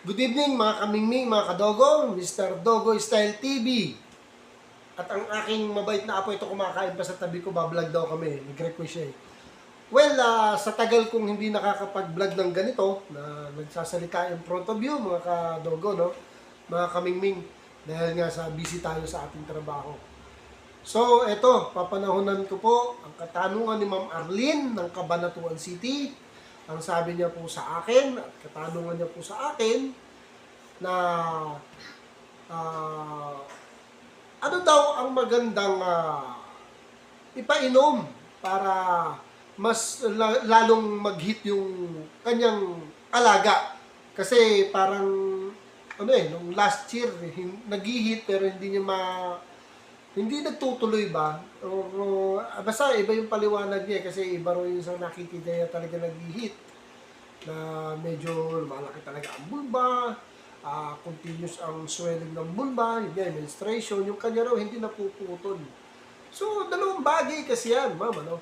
Good evening mga kamingming, mga kadogo, Mr. Dogo Style TV. At ang aking mabait na apo, ito kumakain pa sa tabi ko, bablog daw kami. Nag-request siya eh. Well, sa tagal kong hindi nakakapag-vlog ng ganito, na nagsasalita in front of you, mga kadogo, no? Mga kamingming, dahil nga sa busy tayo sa ating trabaho. So, eto, papanahonan ko po ang katanungan ni Ma'am Arlene ng Cabanatuan City. Ang sabi niya po sa akin, at katanungan niya po sa akin, na ah, ano daw ang magandang ipainom para mas lalong mag-hit yung kanyang alaga. Kasi parang, nung last year, nag-hit pero hindi nagtutuloy ba? O basta iba yung paliwanag niya kasi iba rin yung sa nakikita niya talaga nag-hit na medyo malaki talaga ang bulba, continuous ang swelling ng bulba, yun yan, menstruation, yung kanya raw hindi napuputol. So, dalawang bagay kasi yan, ma'am, ano?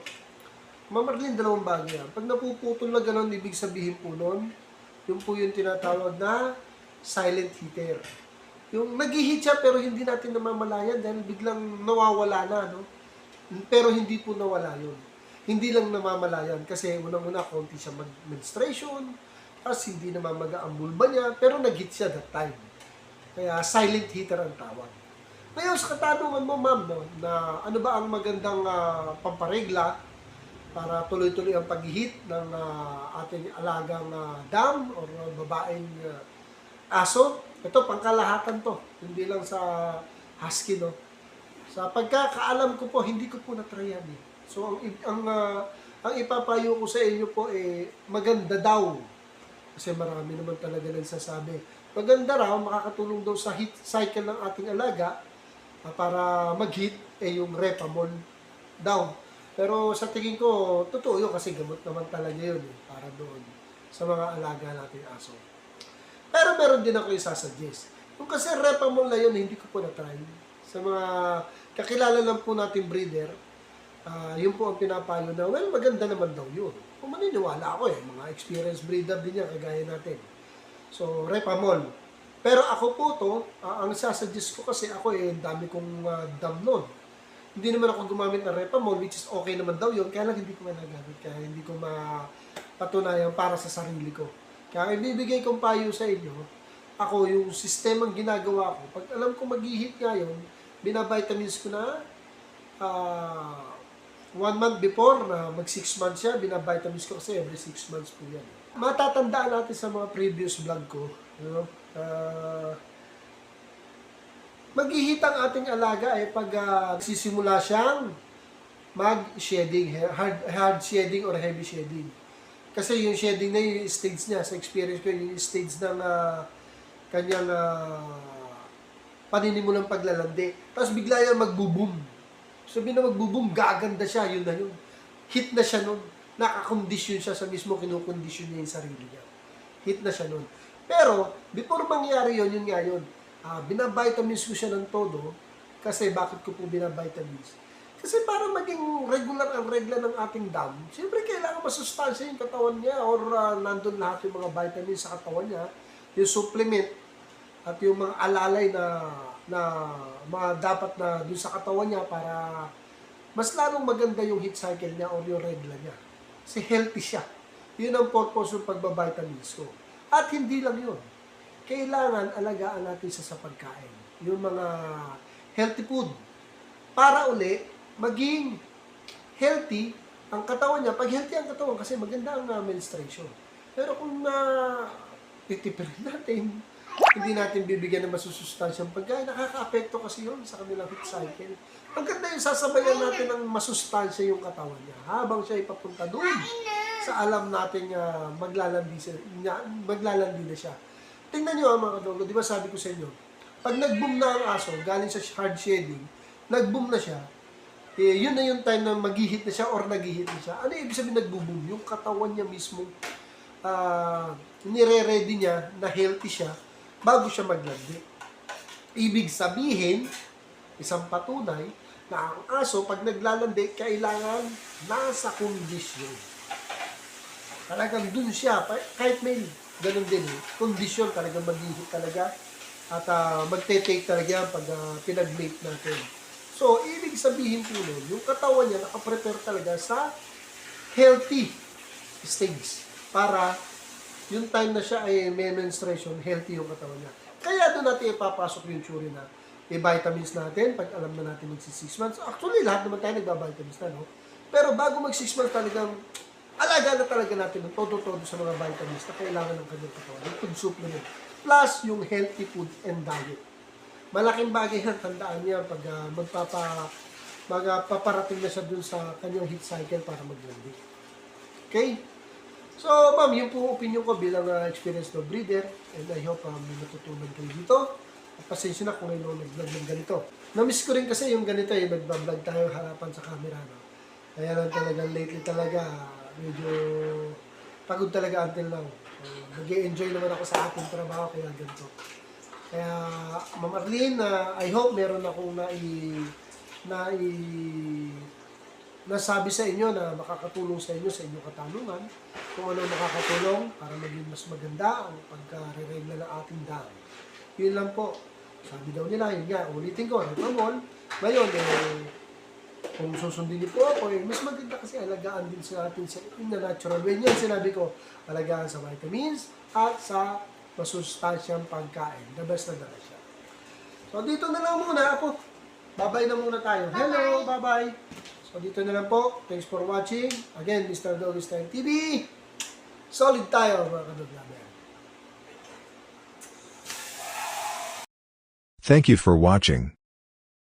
Ma'am Arlene, dalawang bagay yan. Pag napuputol na gano'n, ibig sabihin po nun, yun po yung tinatawag na silent heater. Yung nag-hit siya pero hindi natin namamalayan dahil biglang nawawala na, no? Pero hindi po nawala yun. Hindi lang namamalayan kasi unang-una konti siya menstruation, tapos hindi namamaga ang bulba niya, pero nag-hit siya that time. Kaya silent heater ang tawag. Ngayon sa katanungan mo, ma'am, no, na ano ba ang magandang pamparegla para tuloy-tuloy ang pag-hit ng ating alagang dam or babaeng aso. Ito, pangkalahatan to. Hindi lang sa husky, no? Sa pagkakaalam ko po, hindi ko po na-try yan eh. So, ang ipapayo ko sa inyo po, maganda daw. Kasi marami naman talaga nagsasabi. Maganda raw, makakatulong daw sa heat cycle ng ating alaga para mag-hit, yung Repamol daw. Pero sa tingin ko, totoo yun kasi gamot naman talaga yun eh, para doon sa mga alaga nating aso. Pero meron din ako yung sasuggest. Kung kasi Repamol na yun, hindi ko po na-try. Sa mga kakilala lang po natin breeder, yun po ang pinapayo na, well, maganda naman daw yun. Kung maniniwala ako mga experienced breeder din yan, kagaya natin. So, Repamol. Pero ako po to, ang sasuggest ko kasi ako dami kong dam nun. Hindi naman ako gumamit ng Repamol, which is okay naman daw yun, kaya lang hindi ko nagamit, kaya hindi ko mapatunayan para sa sarili ko. Kaya ibibigay kong payo sa inyo, ako yung sistemang ginagawa ko, pag alam ko mag-hit nga yun, binavitamins ko na 1 month before na mag 6 months siya, binavitamins ko kasi every 6 months po yan. Matatandaan natin sa mga previous vlog ko, mag-hit ang ating alaga pag sisimula siyang mag-shedding, hard shedding or heavy shedding. Kasi yung shedding na yung stage niya, sa experience ko, yung stage ng kanyang paninimulang paglalandi. Tapos bigla yan magbo-boom. Sabi na magbo-boom, gaganda siya, yun na yun. Hit na siya nun. Nakakondisyon siya sa mismo kinukondisyon niya yung sarili niya. Hit na siya nun. Pero, before mangyari yun, yun nga yun. Binavitamins ko siya ng todo. Kasi bakit ko po binavitamins? Kasi para maging regular ang regla ng ating dam, siyempre kailangan masustansya yung katawan niya or nandun lahat yung mga vitamins sa katawan niya, yung supplement at yung mga alalay na mga dapat na dun sa katawan niya para mas lalong maganda yung heat cycle niya or yung regla niya. Kasi healthy siya. Yun ang purpose ng pagbabitamins ko. At hindi lang yun. Kailangan alagaan natin siya sa pagkain. Yung mga healthy food. Para uli, maging healthy ang katawan niya. Pag healthy ang katawan, kasi maganda ang menstruation. Pero kung titipirin natin, hindi natin bibigyan ng masusustansyang pagkain, nakaka-apekto kasi yun sa kanilang heat cycle. Ang ganda yung sasabayan natin ng masustansya yung katawan niya habang siya ipapunta doon sa alam natin maglalandi na siya. Tingnan nyo mga kadogo, di ba sabi ko sa inyo, pag nag-boom na ang aso, galing sa hard shedding, nag-boom na siya, yun na yung time na mag-hit na siya or nag-hit na siya. Ano ibig sabihin nag-boom? Yung katawan niya mismo, nire-ready niya na healthy siya bago siya maglandi. Ibig sabihin, isang patunay na ang aso, pag naglalandi, kailangan nasa kondisyon. Talagang dun siya, kahit may ganun din eh. Kondisyon talaga mag-ihit talaga. At magte-take talaga yan pag pinag-mate natin. So, ibig sabihin po nun, yung katawan niya nakaprepare talaga sa healthy stage. Para yung time na siya ay may menstruation, healthy yung katawan niya. Kaya doon natin ipapasok yung tsuri na i-vitamins natin pag alam na natin magsi 6 months. Actually, lahat naman tayo nagba-vitamins na, no? Pero bago mag 6 months talagang alaga na talaga natin ng todo-todo sa mga vitamins na kailangan ng kanyang katawan. Yung food supplement. Plus, yung healthy food and diet. Malaking bagay yan, tandaan niya pag magpaparating na siya dun sa kanyang heat cycle para mag-landing. Okay? So, ma'am, yun po opinion ko bilang experienced dog breeder and I hope may natutunan kayo dito. At pasensya na kung ngayon nag-vlog ng ganito. Na-miss ko rin kasi yung ganito nag-vlog tayo harapan sa camera. No? Kaya lang talaga, lately talaga, medyo pagod talaga until now. Nag-i-enjoy naman ako sa aking trabaho, kaya ganito. Kaya, Ma'am Arlene, I hope meron akong nasabi sa inyo na makakatulong sa inyo sa inyong katanungan. Kung ano makakatulong para maging mas maganda ang pagka-regla ng ating dami. Yun lang po. Sabi daw nila, yun nga, ulitin ko, Retomol. Ngayon, kung susundin niyo po ako, mas maganda kasi alagaan din sa atin in the natural way. Yan sinabi ko, alagaan sa vitamins at sa masustansyang pagkain. The best na dala siya. So, dito na lang muna ako. Bye-bye na muna tayo. Hello, bye-bye. So, dito na lang po. Thanks for watching. Again, Mr. Doggy Style TV. Solid tayo, mga kadog-lover. Thank you for watching.